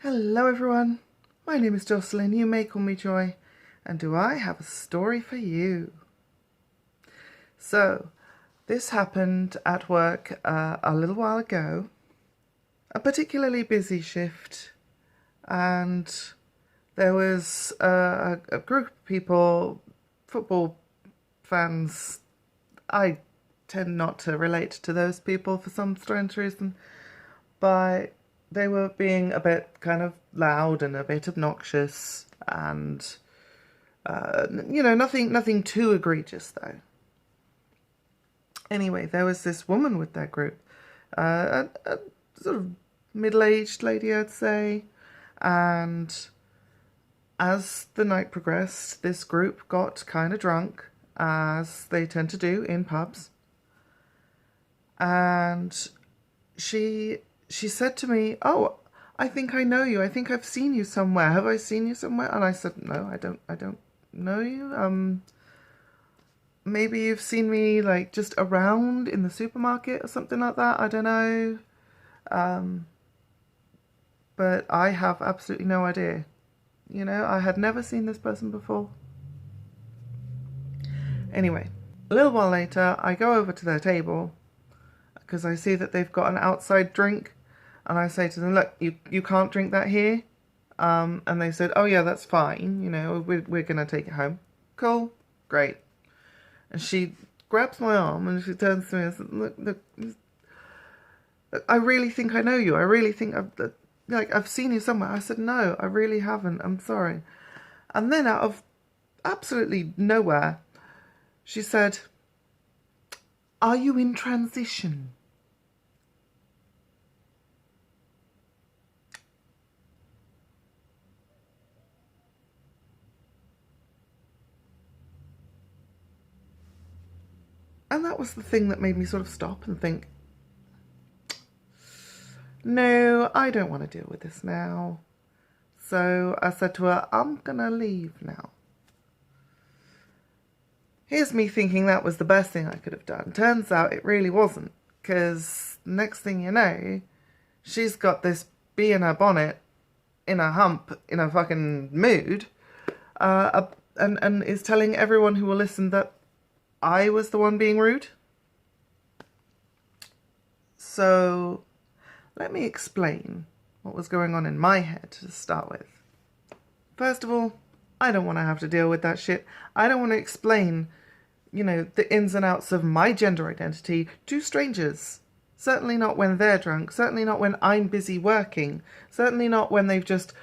Hello everyone, my name is Jocelyn, you may call me Joy, and do I have a story for you? So, this happened at work a little while ago, a particularly busy shift, and there was a group of people, football fans. I tend not to relate to those people for some strange reason, but they were being a bit kind of loud and a bit obnoxious, and nothing too egregious though. Anyway, there was this woman with their group, a sort of middle-aged lady, I'd say, and as the night progressed, this group got kind of drunk, as they tend to do in pubs, and she said to me, "Oh, I think I know you. I think I've seen you somewhere. Have I seen you somewhere?" And I said, "No, I don't know you. Maybe you've seen me like just around in the supermarket or something like that. I don't know. But I have absolutely no idea. I had never seen this person before." Anyway, a little while later, I go over to their table because I see that they've got an outside drink. And I say to them, "Look, you can't drink that here." And they said, "Oh yeah, that's fine. We're going to take it home." Cool. Great. And she grabs my arm and she turns to me and says, "Look, I really think I know you. I really think I've seen you somewhere." I said, "No, I really haven't. I'm sorry." And then out of absolutely nowhere, she said, "Are you in transition?" And that was the thing that made me sort of stop and think, no, I don't want to deal with this now. So I said to her, "I'm gonna leave now." Here's me thinking that was the best thing I could have done. Turns out it really wasn't, because next thing you know, she's got this bee in her bonnet, in a hump, in a fucking mood, and is telling everyone who will listen that I was the one being rude. So let me explain what was going on in my head to start with. First of all, I don't want to have to deal with that shit. I don't want to explain, the ins and outs of my gender identity to strangers. Certainly not when they're drunk. Certainly not when I'm busy working. Certainly not when they've just,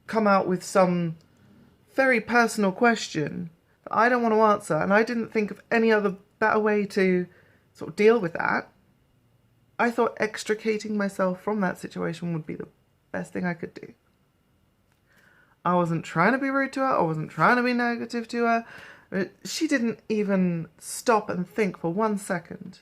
come out with some very personal question that I don't want to answer. And I didn't think of any other better way to sort of deal with that. I thought extricating myself from that situation would be the best thing I could do. I wasn't trying to be rude to her. I wasn't trying to be negative to her. She didn't even stop and think for 1 second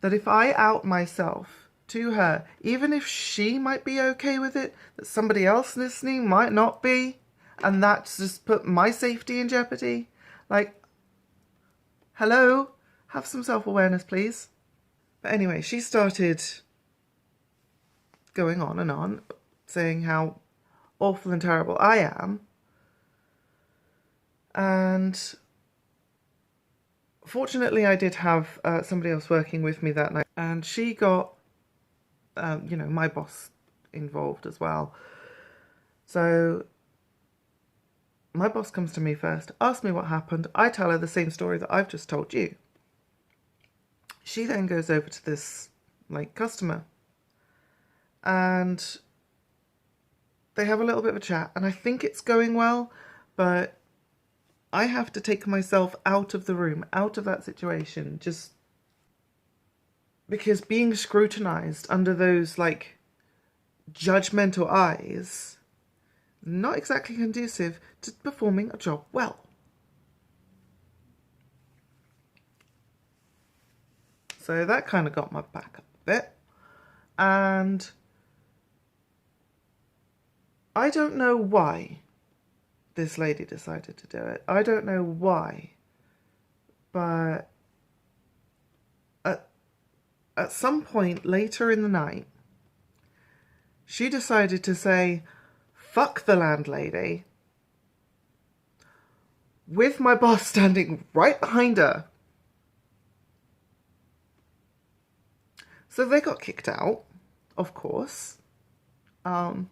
that if I out myself to her, even if she might be okay with it, that somebody else listening might not be, and that's just put my safety in jeopardy. Hello? Have some self-awareness, please. But anyway, she started going on and on, saying how awful and terrible I am. And fortunately, I did have somebody else working with me that night. And she got, my boss involved as well. So my boss comes to me first, asks me what happened. I tell her the same story that I've just told you. She then goes over to this, customer. And they have a little bit of a chat. And I think it's going well, but I have to take myself out of the room, out of that situation, just because being scrutinized under those, judgmental eyes, not exactly conducive to performing a job well. So that kind of got my back up a bit. And I don't know why this lady decided to do it. I don't know why. But at some point later in the night, she decided to say, fuck the landlady, with my boss standing right behind her. So they got kicked out, of course. And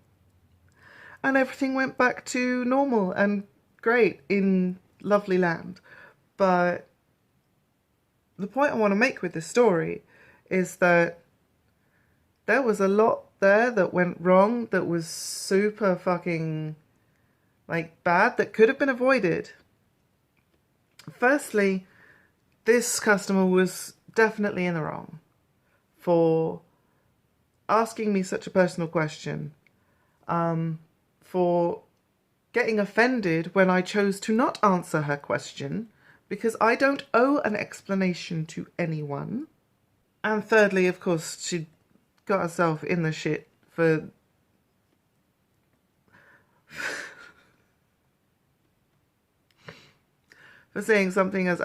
everything went back to normal and great in lovely land. But the point I want to make with this story is that there was a lot there that went wrong that was super fucking, like, bad, that could have been avoided. Firstly, this customer was definitely in the wrong for asking me such a personal question, for getting offended when I chose to not answer her question, because I don't owe an explanation to anyone. And thirdly, of course, she got herself in the shit for saying something as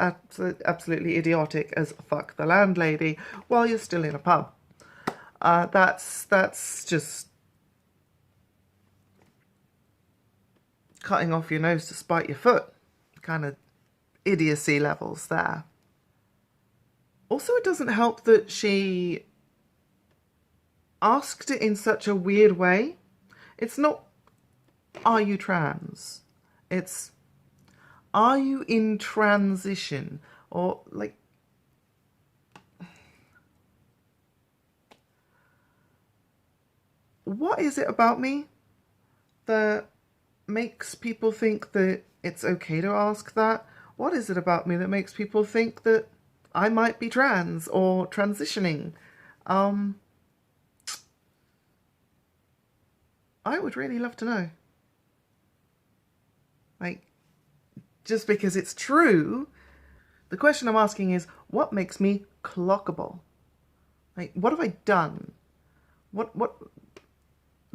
absolutely idiotic as fuck the landlady while you're still in a pub. That's just cutting off your nose to spite your foot. Kind of idiocy levels there. Also, it doesn't help that she asked it in such a weird way. It's not, are you trans? It's, are you in transition? Or, like, what is it about me that makes people think that it's okay to ask that? What is it about me that makes people think that I might be trans or transitioning? I would really love to know. Like, just because it's true, the question I'm asking is, what makes me clockable? Like, what have I done? What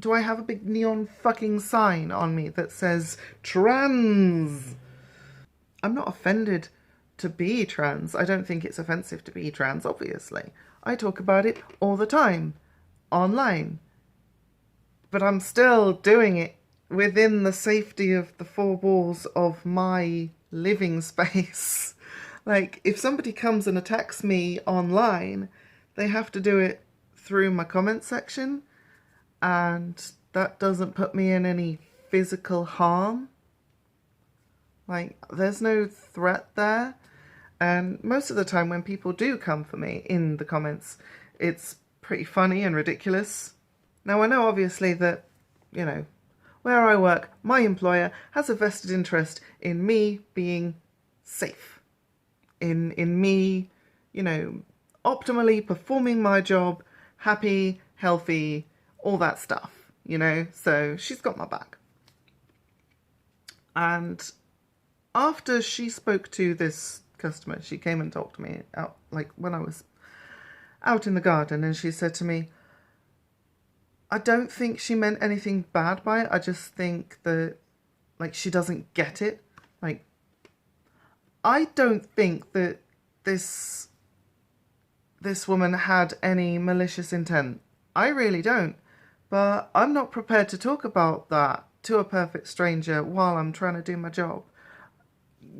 do I have a big neon fucking sign on me that says trans? I'm not offended to be trans. I don't think it's offensive to be trans, obviously. I talk about it all the time, online. But I'm still doing it within the safety of the four walls of my living space. Like, if somebody comes and attacks me online, they have to do it through my comment section, and that doesn't put me in any physical harm. Like, there's no threat there. And most of the time when people do come for me in the comments, it's pretty funny and ridiculous. Now, I know obviously that, you know, where I work, my employer has a vested interest in me being safe. In me, you know, optimally performing my job, happy, healthy, all that stuff, you know. So she's got my back. And after she spoke to this customer, she came and talked to me out, like, when I was out in the garden, and she said to me, I don't think she meant anything bad by it. I just think that, like, she doesn't get it. Like, I don't think that this woman had any malicious intent. I really don't. But I'm not prepared to talk about that to a perfect stranger while I'm trying to do my job.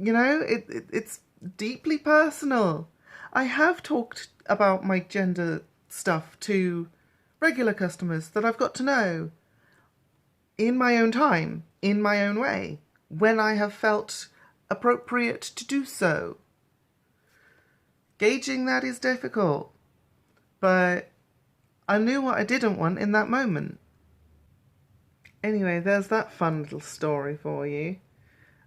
You know, it's deeply personal. I have talked about my gender stuff to regular customers that I've got to know in my own time, in my own way, when I have felt appropriate to do so. Gauging that is difficult, but I knew what I didn't want in that moment. Anyway, there's that fun little story for you.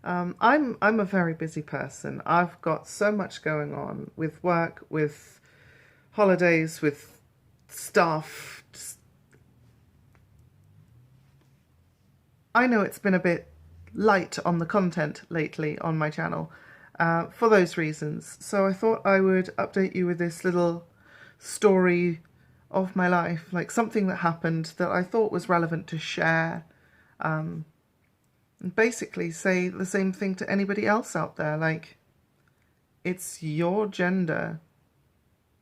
I'm a very busy person. I've got so much going on with work, with holidays, with staff. I know it's been a bit light on the content lately on my channel for those reasons. So I thought I would update you with this little story of my life, like something that happened that I thought was relevant to share. And basically say the same thing to anybody else out there. Like, it's your gender.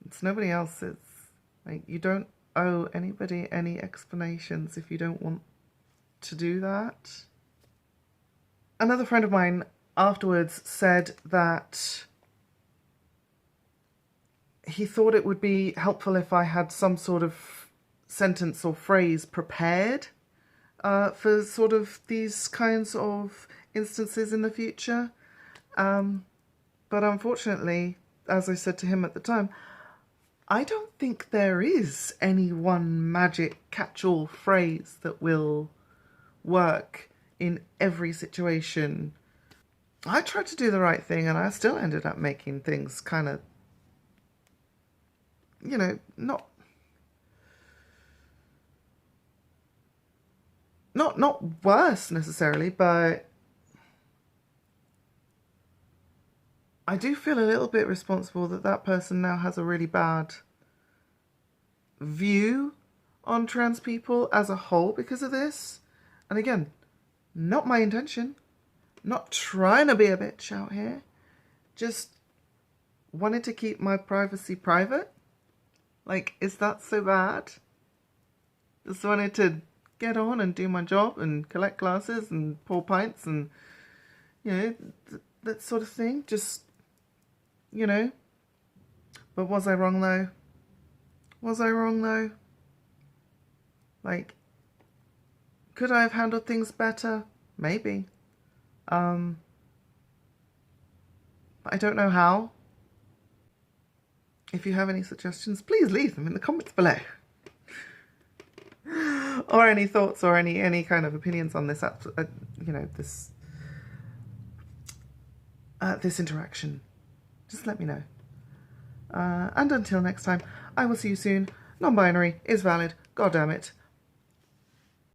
It's nobody else's. Like, you don't owe anybody any explanations if you don't want to do that. Another friend of mine afterwards said that he thought it would be helpful if I had some sort of sentence or phrase prepared for sort of these kinds of instances in the future. But unfortunately, as I said to him at the time, I don't think there is any one magic catch-all phrase that will work in every situation. I tried to do the right thing and I still ended up making things kind of, you know, not worse necessarily, but I do feel a little bit responsible that that person now has a really bad view on trans people as a whole because of this. And again, not my intention. Not trying to be a bitch out here. Just wanted to keep my privacy private. Like, is that so bad? Just wanted to get on and do my job and collect glasses and pour pints and, you know, that sort of thing. Just, you know. But was I wrong though? Was I wrong though? Like, could I have handled things better? Maybe. But I don't know how. If you have any suggestions, please leave them in the comments below. Or any thoughts or any kind of opinions on this, you know, this interaction. Just let me know. And until next time, I will see you soon. Non-binary is valid. God damn it.